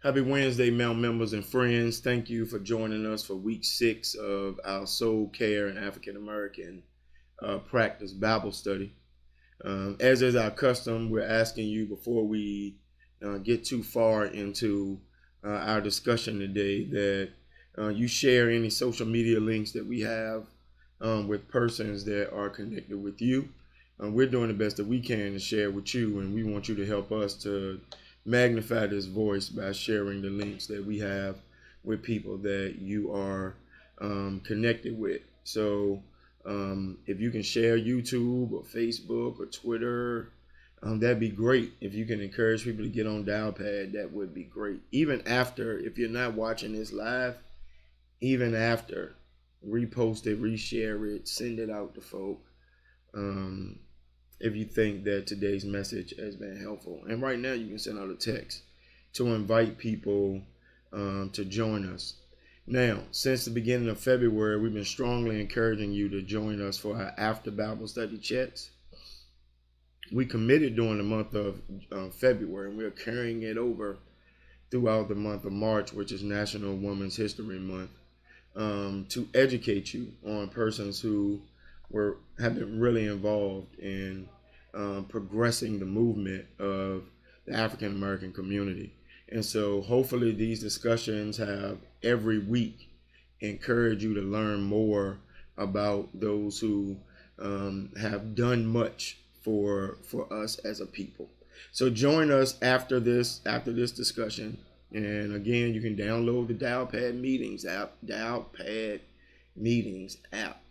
Happy Wednesday, Mount members and friends. Thank you for joining us for week 6 of our Soul Care and African American Practice Bible Study. As is our custom, we're asking you before we get too far into our discussion today that you share any social media links that we have with persons that are connected with you. We're doing the best that we can to share with you, and we want you to help us to magnify this voice by sharing the links that we have with people that you are connected with. So if you can share YouTube or Facebook or Twitter, that'd be great. If you can encourage people to get on Dialpad, that would be great. Even after, if you're not watching this live, even after, repost it, reshare it, send it out to folk. If you think that today's message has been helpful. And right now you can send out a text to invite people to join us. Now, since the beginning of February, we've been strongly encouraging you to join us for our after Bible study chats. We committed during the month of February, and we're carrying it over throughout the month of March, which is National Women's History Month, to educate you on persons who have been really involved in progressing the movement of the African American community. And so hopefully these discussions have every week encourage you to learn more about those who have done much for us as a people. So join us after this discussion. And again, you can download the Dialpad Meetings app, Dialpad Meetings app,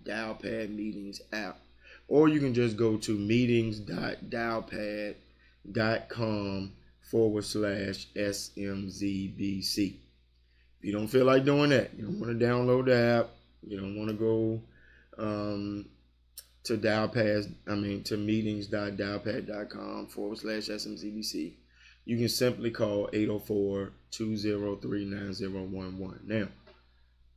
or you can just go to meetings.dialpad.com/SMZBC. If you don't feel like doing that, you don't want to download the app, you don't want to go to meetings.dialpad.com/SMZBC, you can simply call 804-203-9011. Now,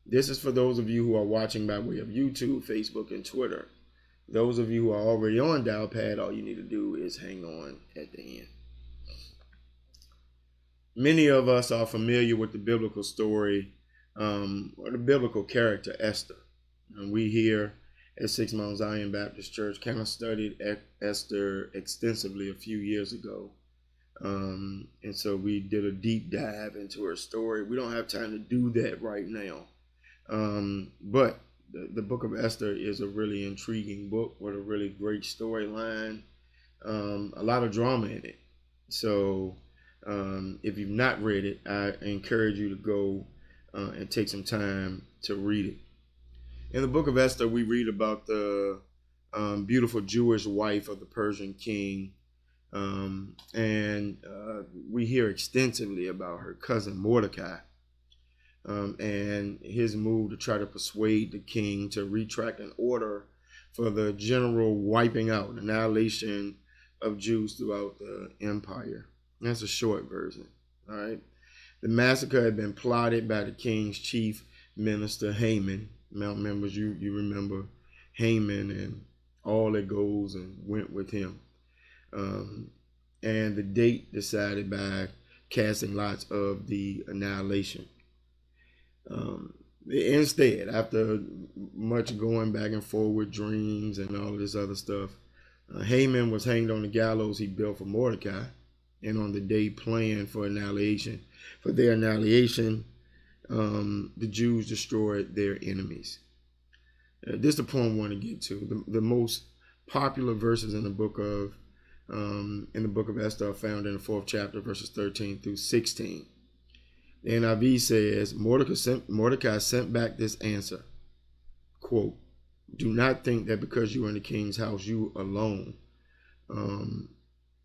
this is for those of you who are watching by way of YouTube, Facebook, and Twitter. those of you who are already on dial pad, all you need to do is hang on at the end. Many of us are familiar with the biblical story or the biblical character Esther. And we here at Six Mount Zion Baptist Church kind of studied Esther extensively a few years ago. And so we did a deep dive into her story. We don't have time to do that right now. But the book of Esther is a really intriguing book with a really great storyline, a lot of drama in it. So if you've not read it, I encourage you to go and take some time to read it. In the book of Esther, we read about the beautiful Jewish wife of the Persian king. And we hear extensively about her cousin Mordecai and his move to try to persuade the king to retract an order for the general wiping out, annihilation of Jews throughout the empire. That's a short version. All right. The massacre had been plotted by the king's chief minister, Haman. Now, members, you remember Haman and all that goes and went with him. And the date decided by casting lots of the annihilation. Instead, after much going back and forth with dreams and all of this other stuff, Haman was hanged on the gallows he built for Mordecai. And on the day planned for their annihilation, the Jews destroyed their enemies. This is the point I want to get to. The most popular verses in the book of Esther are found in the 4th chapter, verses 13 through 16. The NIV says, Mordecai sent back this answer, quote, "Do not think that because you are in the king's house, you alone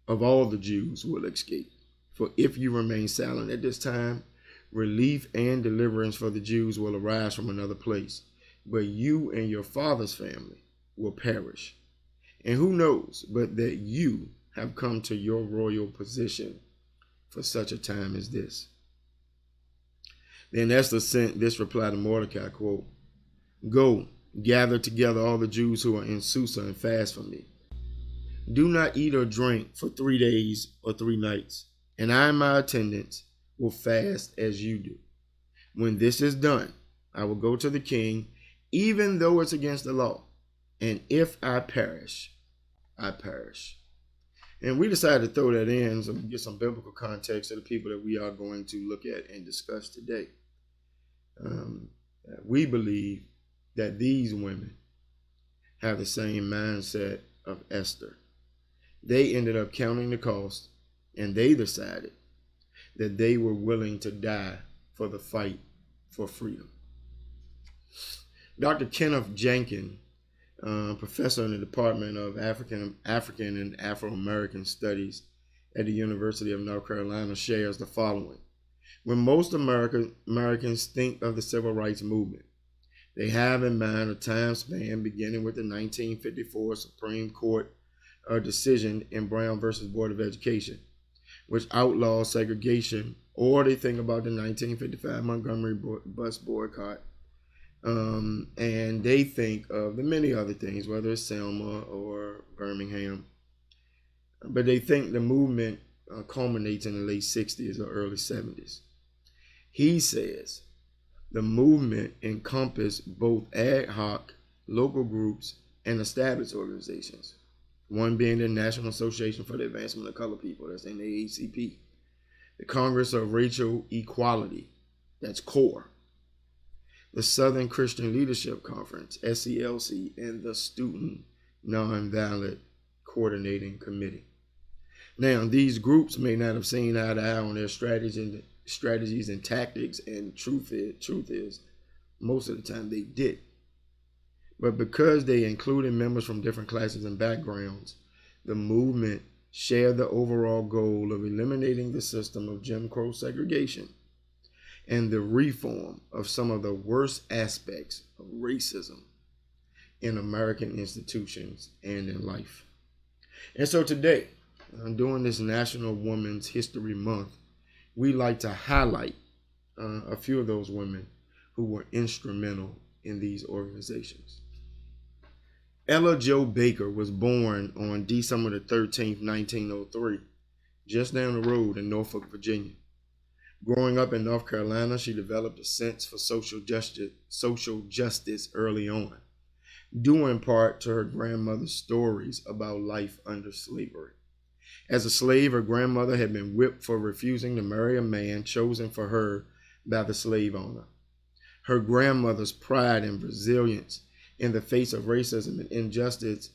of all the Jews will escape. For if you remain silent at this time, relief and deliverance for the Jews will arise from another place, but you and your father's family will perish. And who knows but that you have come to your royal position for such a time as this." Then Esther sent this reply to Mordecai, quote, "Go, gather together all the Jews who are in Susa and fast for me. Do not eat or drink for 3 days or 3 nights, and I and my attendants will fast as you do. When this is done, I will go to the king, even though it's against the law. And if I perish, I perish." And we decided to throw that in so we can get some biblical context to the people that we are going to look at and discuss today. We believe that these women have the same mindset of Esther. They ended up counting the cost, and they decided that they were willing to die for the fight for freedom. Dr. Kenneth Jenkins, professor in the Department of African and Afro-American Studies at the University of North Carolina, shares the following. When most Americans think of the civil rights movement, they have in mind a time span beginning with the 1954 Supreme Court decision in Brown versus Board of Education, which outlawed segregation, or they think about the 1955 Montgomery bus boycott. And they think of the many other things, whether it's Selma or Birmingham. But they think the movement culminates in the late 60s or early 70s. He says the movement encompassed both ad hoc, local groups, and established organizations. One being the National Association for the Advancement of Colored People, that's NAACP. The Congress of Racial Equality, that's CORE. The Southern Christian Leadership Conference, SCLC, and the Student Nonviolent Coordinating Committee. Now, these groups may not have seen eye to eye on their strategies and tactics, and truth is, most of the time they did. But because they included members from different classes and backgrounds, the movement shared the overall goal of eliminating the system of Jim Crow segregation and the reform of some of the worst aspects of racism in American institutions and in life. And so today, during this National Women's History Month, we like to highlight a few of those women who were instrumental in these organizations. Ella Jo Baker was born on December the 13th, 1903, just down the road in Norfolk, Virginia. Growing up in North Carolina, she developed a sense for social justice early on, due in part to her grandmother's stories about life under slavery. As a slave, her grandmother had been whipped for refusing to marry a man chosen for her by the slave owner. Her grandmother's pride and resilience in the face of racism and injustice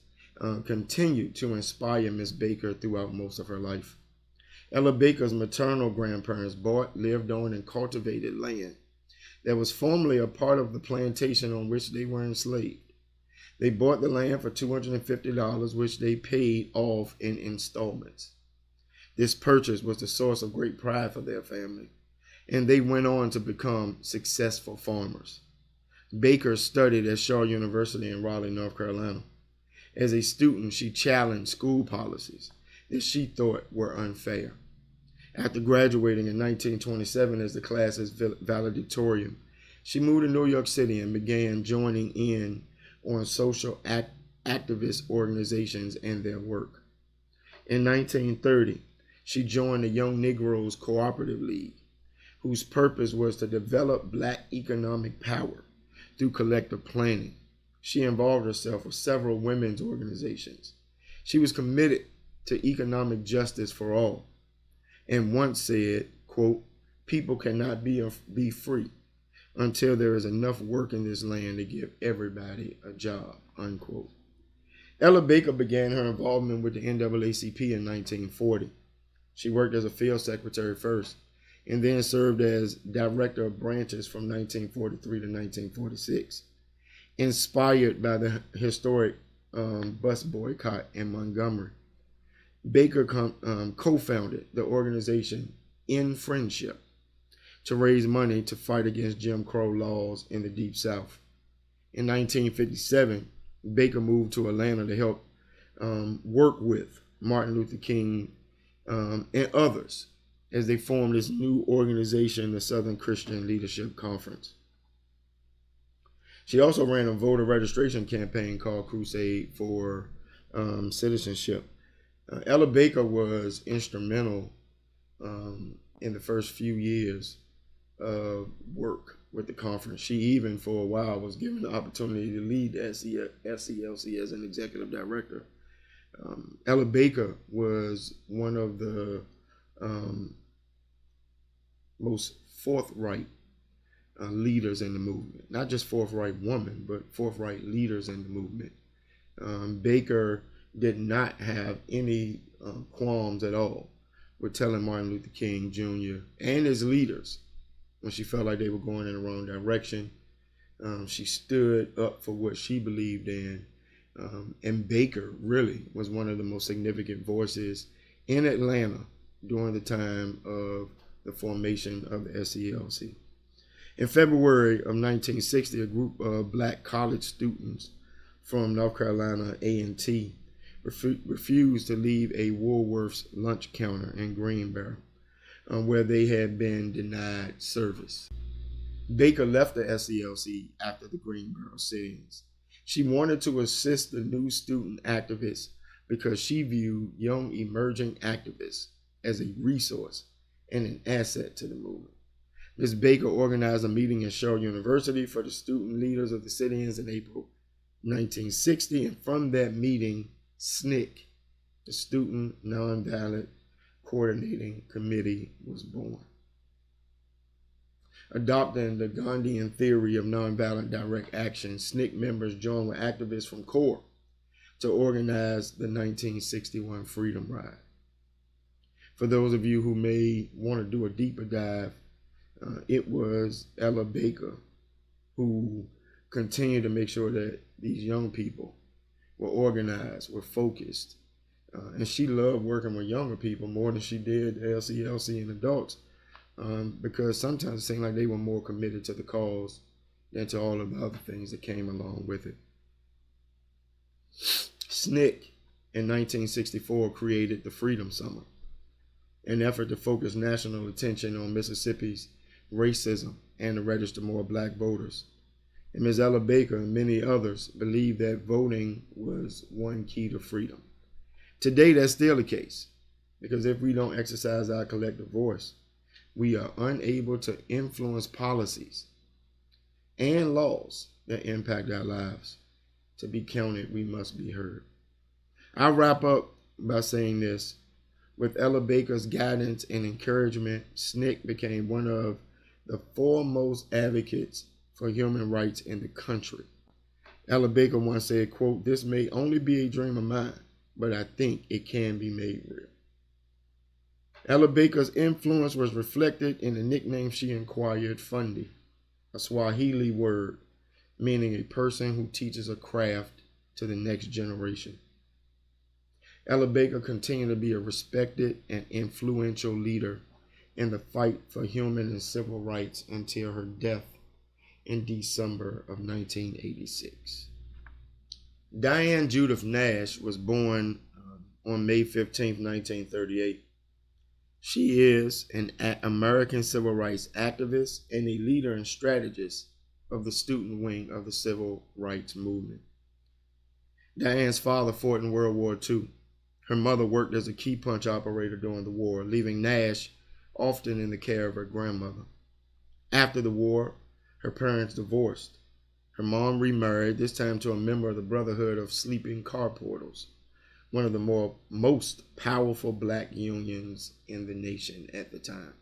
continued to inspire Miss Baker throughout most of her life. Ella Baker's maternal grandparents bought, lived on, and cultivated land that was formerly a part of the plantation on which they were enslaved. They bought the land for $250, which they paid off in installments. This purchase was the source of great pride for their family, and they went on to become successful farmers. Baker studied at Shaw University in Raleigh, North Carolina. As a student, she challenged school policies that she thought were unfair. After graduating in 1927 as the class's valedictorian, she moved to New York City and began joining in on social activist organizations and their work. In 1930, she joined the Young Negroes Cooperative League, whose purpose was to develop black economic power through collective planning. She involved herself with several women's organizations. She was committed to economic justice for all, and once said, quote, "People cannot be free until there is enough work in this land to give everybody a job," unquote. Ella Baker began her involvement with the NAACP in 1940. She worked as a field secretary first, and then served as director of branches from 1943 to 1946. Inspired by the historic bus boycott in Montgomery, Baker co-founded the organization In Friendship to raise money to fight against Jim Crow laws in the Deep South. In 1957, Baker moved to Atlanta to help work with Martin Luther King and others as they formed this new organization, the Southern Christian Leadership Conference. She also ran a voter registration campaign called Crusade for Citizenship. Ella Baker was instrumental in the first few years of work with the conference. She even, for a while, was given the opportunity to lead the SCLC as an executive director. Ella Baker was one of the most forthright leaders in the movement. Not just forthright woman, but forthright leaders in the movement. Baker did not have any qualms at all with telling Martin Luther King Jr. and his leaders when she felt like they were going in the wrong direction. She stood up for what she believed in. And Baker really was one of the most significant voices in Atlanta during the time of the formation of the SCLC. In February of 1960, a group of black college students from North Carolina A&T refused to leave a Woolworth's lunch counter in Greenboro, where they had been denied service. Baker left the SCLC after the Greenboro sittings. She wanted to assist the new student activists because she viewed young emerging activists as a resource and an asset to the movement. Ms. Baker organized a meeting at Shaw University for the student leaders of the sit-ins in April 1960, and from that meeting, SNCC, the Student Nonviolent Coordinating Committee, was born. Adopting the Gandhian theory of nonviolent direct action, SNCC members joined with activists from CORE to organize the 1961 Freedom Ride. For those of you who may want to do a deeper dive, it was Ella Baker who continued to make sure that these young people were organized, were focused. And she loved working with younger people more than she did LCLC and adults, because sometimes it seemed like they were more committed to the cause than to all of the other things that came along with it. SNCC in 1964 created the Freedom Summer, an effort to focus national attention on Mississippi's racism and to register more black voters. And Ms. Ella Baker and many others believed that voting was one key to freedom. Today, that's still the case, because if we don't exercise our collective voice, we are unable to influence policies and laws that impact our lives. To be counted, we must be heard. I'll wrap up by saying this. With Ella Baker's guidance and encouragement, SNCC became one of the foremost advocates for human rights in the country. Ella Baker once said, quote, "This may only be a dream of mine, but I think it can be made real." Ella Baker's influence was reflected in the nickname she acquired, Fundi, a Swahili word meaning a person who teaches a craft to the next generation. Ella Baker continued to be a respected and influential leader in the fight for human and civil rights until her death in December of 1986. Diane Judith Nash was born on May 15, 1938. She is an American civil rights activist and a leader and strategist of the student wing of the civil rights movement. Diane's father fought in World War II. Her mother worked as a key punch operator during the war, leaving Nash often in the care of her grandmother. After the war, her parents divorced. Her mom remarried, this time to a member of the Brotherhood of Sleeping Car Porters, one of the most powerful black unions in the nation at the time.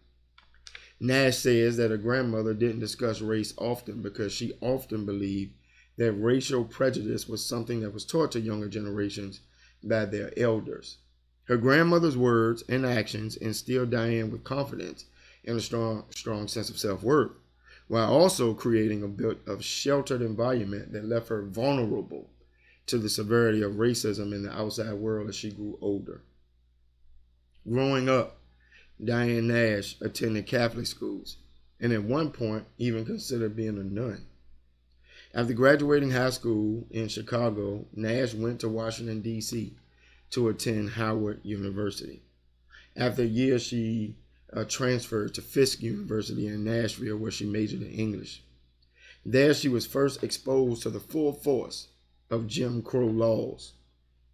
Nash says that her grandmother didn't discuss race often because she often believed that racial prejudice was something that was taught to younger generations by their elders. Her grandmother's words and actions instilled Diane with confidence and a strong sense of self-worth, while also creating a bit of sheltered environment that left her vulnerable to the severity of racism in the outside world as she grew older. Growing up, Diane Nash attended Catholic schools and at one point even considered being a nun. After graduating high school in Chicago, Nash went to Washington, D.C. to attend Howard University. After a year, she transferred to Fisk University in Nashville, where she majored in English. There, she was first exposed to the full force of Jim Crow laws,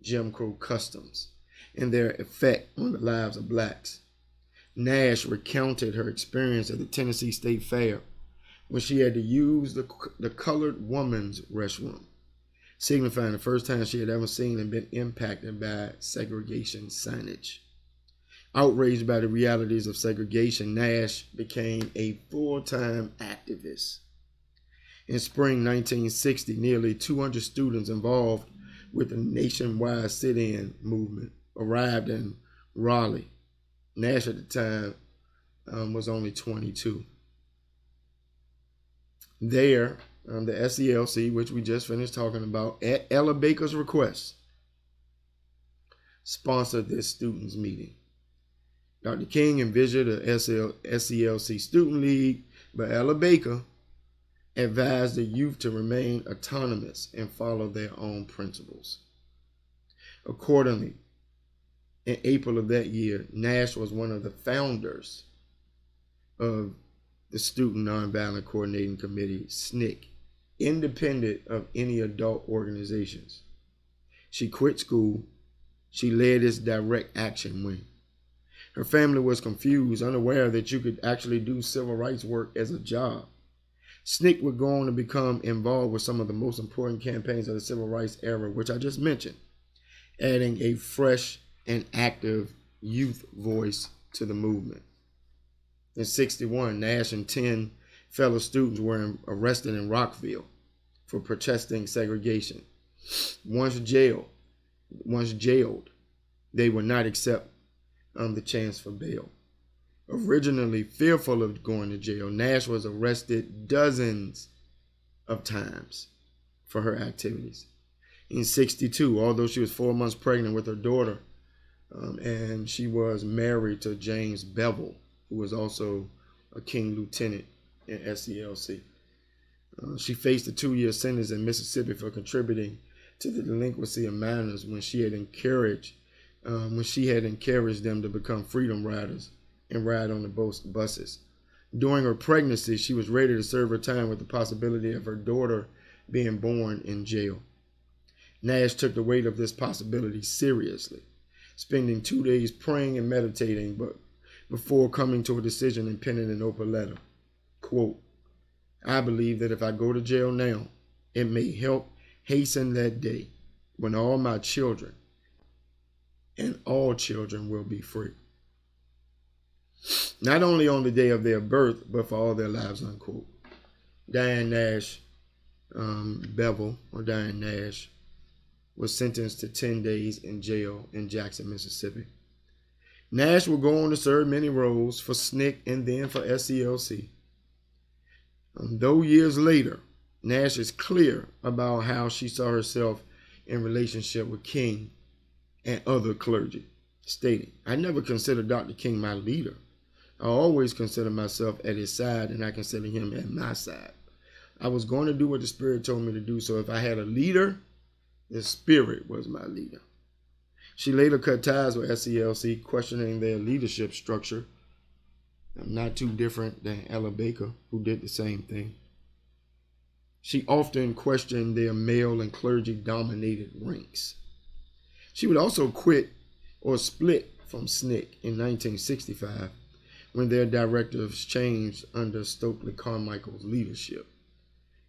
Jim Crow customs, and their effect on the lives of blacks. Nash recounted her experience at the Tennessee State Fair when she had to use the colored woman's restroom, signifying the first time she had ever seen and been impacted by segregation signage. Outraged by the realities of segregation, Nash became a full-time activist. In spring 1960, nearly 200 students involved with the nationwide sit-in movement arrived in Raleigh. Nash at the time was only 22. There, the SCLC, which we just finished talking about, at Ella Baker's request, sponsored this students' meeting. Dr. King envisioned a SCLC student league, but Ella Baker advised the youth to remain autonomous and follow their own principles. Accordingly, in April of that year, Nash was one of the founders of the Student Nonviolent Coordinating Committee, SNCC, independent of any adult organizations. She quit school. She led its direct action wing. Her family was confused, unaware that you could actually do civil rights work as a job. SNCC would go on to become involved with some of the most important campaigns of the civil rights era, which I just mentioned, adding a fresh and active youth voice to the movement. In '61, Nash and 10 fellow students were arrested in Rockville for protesting segregation. Once jailed, they would not accept the chance for bail. Originally fearful of going to jail, Nash was arrested dozens of times for her activities. In '62, although she was 4 months pregnant with her daughter, and she was married to James Bevel, who was also a King Lieutenant in SCLC. She faced a 2-year sentence in Mississippi for contributing to the delinquency of minors when she had encouraged them to become freedom riders and ride on the buses. During her pregnancy, she was ready to serve her time with the possibility of her daughter being born in jail. Nash took the weight of this possibility seriously, spending 2 days praying and meditating, but before coming to a decision and penning an open letter. Quote, I believe that if I go to jail now, it may help hasten that day when all my children and all children will be free. Not only on the day of their birth, but for all their lives, unquote. Diane Nash, Bevel, or Diane Nash, was sentenced to 10 days in jail in Jackson, Mississippi. Nash will go on to serve many roles for SNCC and then for SCLC. Though years later, Nash is clear about how she saw herself in relationship with King and other clergy, stating, I never considered Dr. King my leader. I always considered myself at his side, and I consider him at my side. I was going to do what the Spirit told me to do, so if I had a leader, the Spirit was my leader. She later cut ties with SCLC, questioning their leadership structure, not too different than Ella Baker, who did the same thing. She often questioned their male and clergy-dominated ranks. She would also quit or split from SNCC in 1965 when their directives changed under Stokely Carmichael's leadership.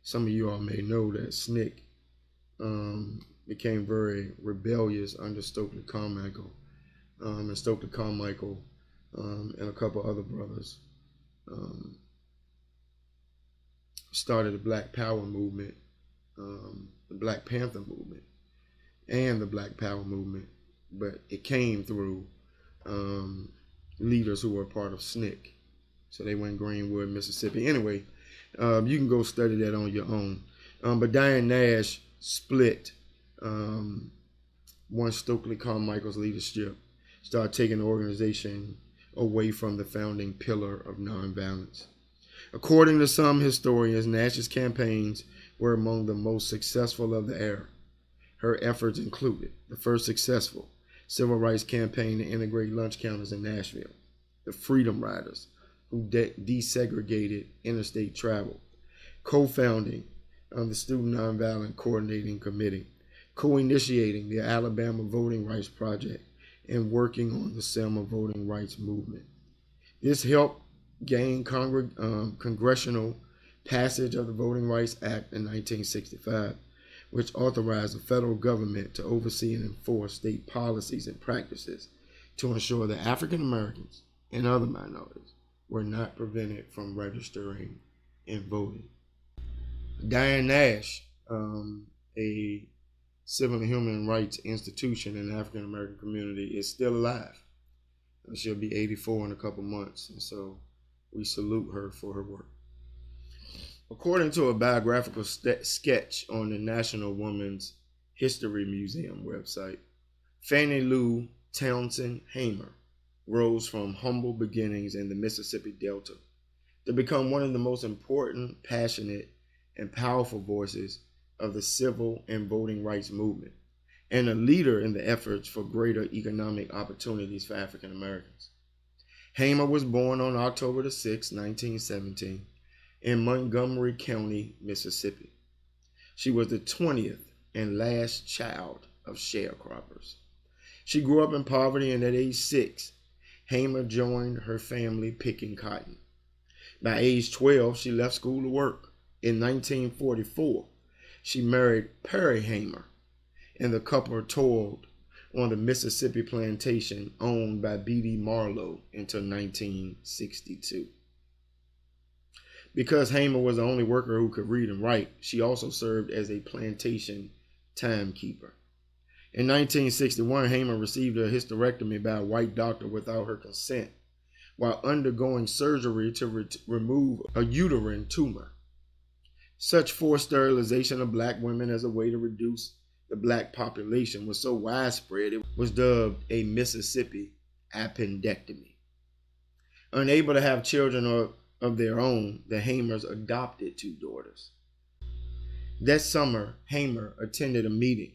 Some of you all may know that SNCC became very rebellious under Stokely Carmichael. And Stokely Carmichael and a couple other brothers started the Black Power movement, the Black Panther movement, and the Black Power movement, but it came through leaders who were part of SNCC. So they went Greenwood, Mississippi. Anyway, you can go study that on your own. But Diane Nash split once Stokely Carmichael's leadership started taking the organization away from the founding pillar of nonviolence. According to some historians, Nash's campaigns were among the most successful of the era. Her efforts included the first successful civil rights campaign to integrate lunch counters in Nashville, the Freedom Riders, who desegregated interstate travel, co-founding the Student Nonviolent Coordinating Committee, co-initiating the Alabama Voting Rights Project, and working on the Selma Voting Rights Movement. This helped gain congressional passage of the Voting Rights Act in 1965, which authorized the federal government to oversee and enforce state policies and practices to ensure that African Americans and other minorities were not prevented from registering and voting. Diane Nash, a civil and human rights institution in the African American community, is still alive. She'll be 84 in a couple months, and so we salute her for her work. According to a biographical sketch on the National Women's History Museum website, Fannie Lou Hamer rose from humble beginnings in the Mississippi Delta to become one of the most important, passionate, and powerful voices of the civil and voting rights movement, and a leader in the efforts for greater economic opportunities for African Americans. Hamer was born on October 6, 1917, in Montgomery County, Mississippi. She was the 20th and last child of sharecroppers. She grew up in poverty, and at age 6, Hamer joined her family picking cotton. By age 12, she left school to work. In 1944, she married Perry Hamer, and the couple toiled on the Mississippi plantation owned by B.D. Marlowe until 1962. Because Hamer was the only worker who could read and write, she also served as a plantation timekeeper. In 1961, Hamer received a hysterectomy by a white doctor without her consent while undergoing surgery to remove a uterine tumor. Such forced sterilization of black women as a way to reduce the black population was so widespread it was dubbed a Mississippi appendectomy. Unable to have children of their own, the Hamers adopted 2 daughters. That summer, Hamer attended a meeting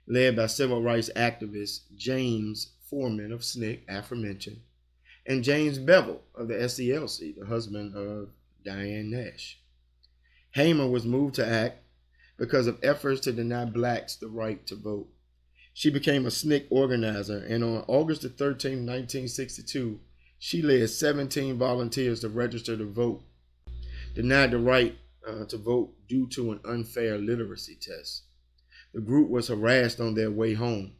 led by civil rights activist James Foreman of SNCC, aforementioned, and James Bevel of the SCLC, the husband of Diane Nash. Hamer was moved to act because of efforts to deny blacks the right to vote. She became a SNCC organizer, and on August 13, 1962, she led 17 volunteers to register to vote, denied the right to vote due to an unfair literacy test. The group was harassed on their way home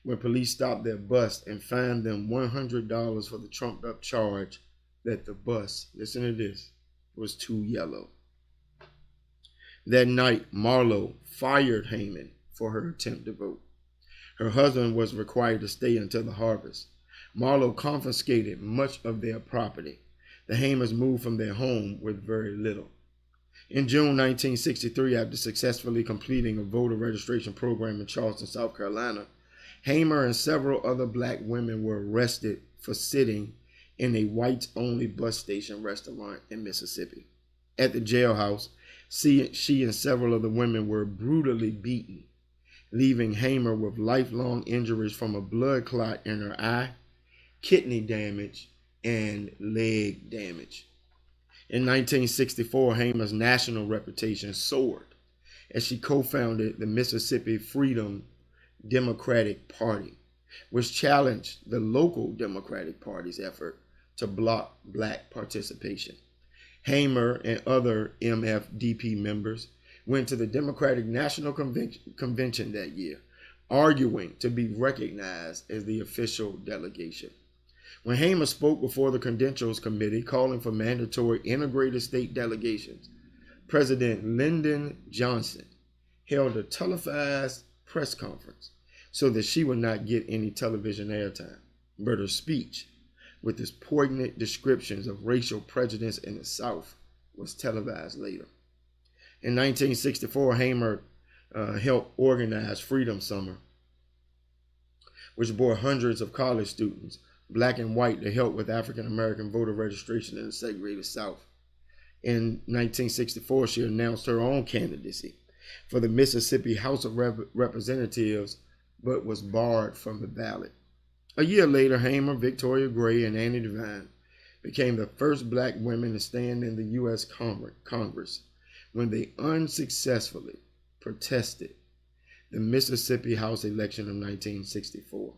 when police stopped their bus and fined them $100 for the trumped-up charge that the bus, listen to this, was too yellow. That night, Marlowe fired Hamer for her attempt to vote. Her husband was required to stay until the harvest. Marlowe confiscated much of their property. The Hamers moved from their home with very little. In June 1963, after successfully completing a voter registration program in Charleston, South Carolina, Hamer and several other black women were arrested for sitting in a whites-only bus station restaurant in Mississippi. At the jailhouse, she and several of the women were brutally beaten, leaving Hamer with lifelong injuries from a blood clot in her eye, kidney damage, and leg damage. In 1964, Hamer's national reputation soared as she co-founded the Mississippi Freedom Democratic Party, which challenged the local Democratic Party's effort to block black participation. Hamer and other MFDP members went to the Democratic National Convention that year, arguing to be recognized as the official delegation. When Hamer spoke before the Credentials Committee calling for mandatory integrated state delegations, President Lyndon Johnson held a televised press conference so that she would not get any television airtime, but her speech, with its poignant descriptions of racial prejudice in the South, was televised later. In 1964, Hamer helped organize Freedom Summer, which brought hundreds of college students, black and white, to help with African American voter registration in the segregated South. In 1964, she announced her own candidacy for the Mississippi House of Representatives, but was barred from the ballot. A year later, Hamer, Victoria Gray, and Annie Devine became the first black women to stand in the U.S. Congress when they unsuccessfully protested the Mississippi House election of 1964.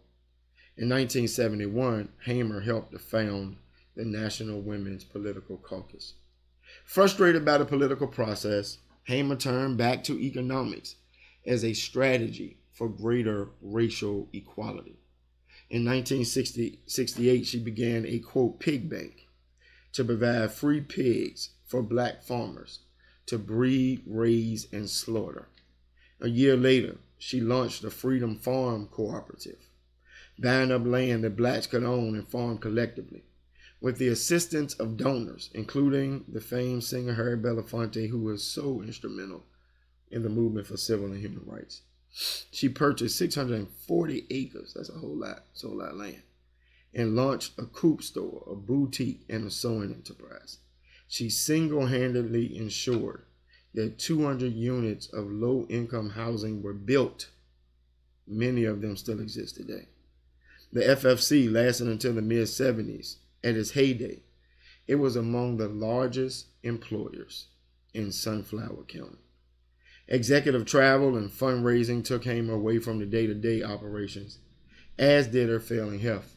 In 1971, Hamer helped to found the National Women's Political Caucus. Frustrated by the political process, Hamer turned back to economics as a strategy for greater racial equality. In 1968, she began a, quote, pig bank to provide free pigs for black farmers to breed, raise, and slaughter. A year later, she launched the Freedom Farm Cooperative, buying up land that blacks could own and farm collectively, with the assistance of donors, including the famed singer Harry Belafonte, who was so instrumental in the movement for civil and human rights. She purchased 640 acres, that's a whole lot of land, and launched a coupe store, a boutique, and a sewing enterprise. She single-handedly ensured that 200 units of low-income housing were built. Many of them still exist today. The FFC lasted until the mid-70s. At its heyday, it was among the largest employers in Sunflower County. Executive travel and fundraising took Hamer away from the day-to-day operations, as did her failing health,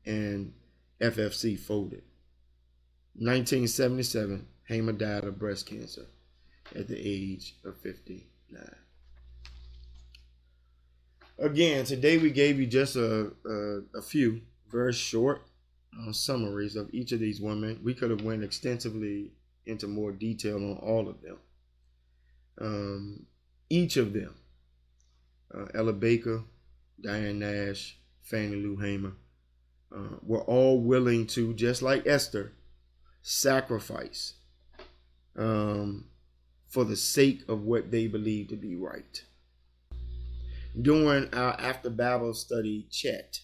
and FFC folded. 1977, Hamer died of breast cancer at the age of 59. Again, today we gave you just a few very short summaries of each of these women. We could have went extensively into more detail on all of them. Each of them, Ella Baker, Diane Nash, Fannie Lou Hamer, were all willing to, just like Esther, sacrifice for the sake of what they believed to be right. During our after Bible study chat,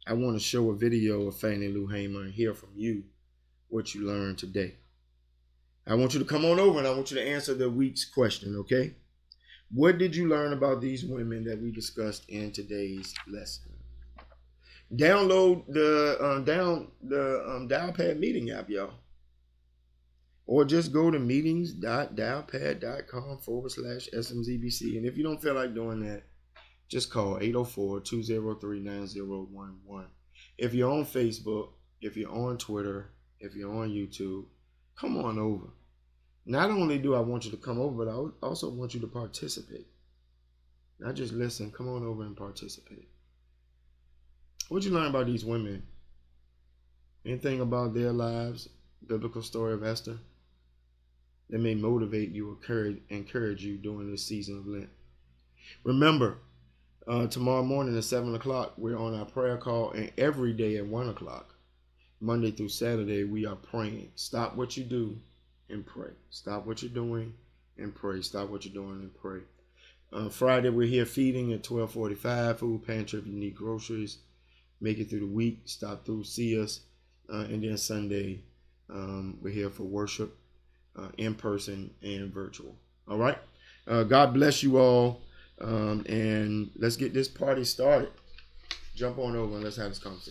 I want to show a video of Fannie Lou Hamer and hear from you what you learned today. I want you to come on over and I want you to answer the week's question, okay? What did you learn about these women that we discussed in today's lesson? Download the Dialpad meeting app, y'all. Or just go to meetings.dialpad.com/SMZBC. And if you don't feel like doing that, just call 804-203-9011. If you're on Facebook, if you're on Twitter, if you're on YouTube, come on over. Not only do I want you to come over, but I also want you to participate. Not just listen, come on over and participate. What'd you learn about these women? Anything about their lives? Biblical story of Esther? That may motivate you or encourage you during this season of Lent. Remember, tomorrow morning at 7 o'clock, we're on our prayer call, and every day at 1 o'clock, Monday through Saturday, we are praying. Stop what you do and pray. Stop what you're doing and pray. Stop what you're doing and pray. Friday, we're here feeding at 12:45, food pantry if you need groceries. Make it through the week. Stop through, see us. And then Sunday, we're here for worship, in person and virtual. All right. God bless you all. And let's get this party started. Jump on over and let's have this conversation.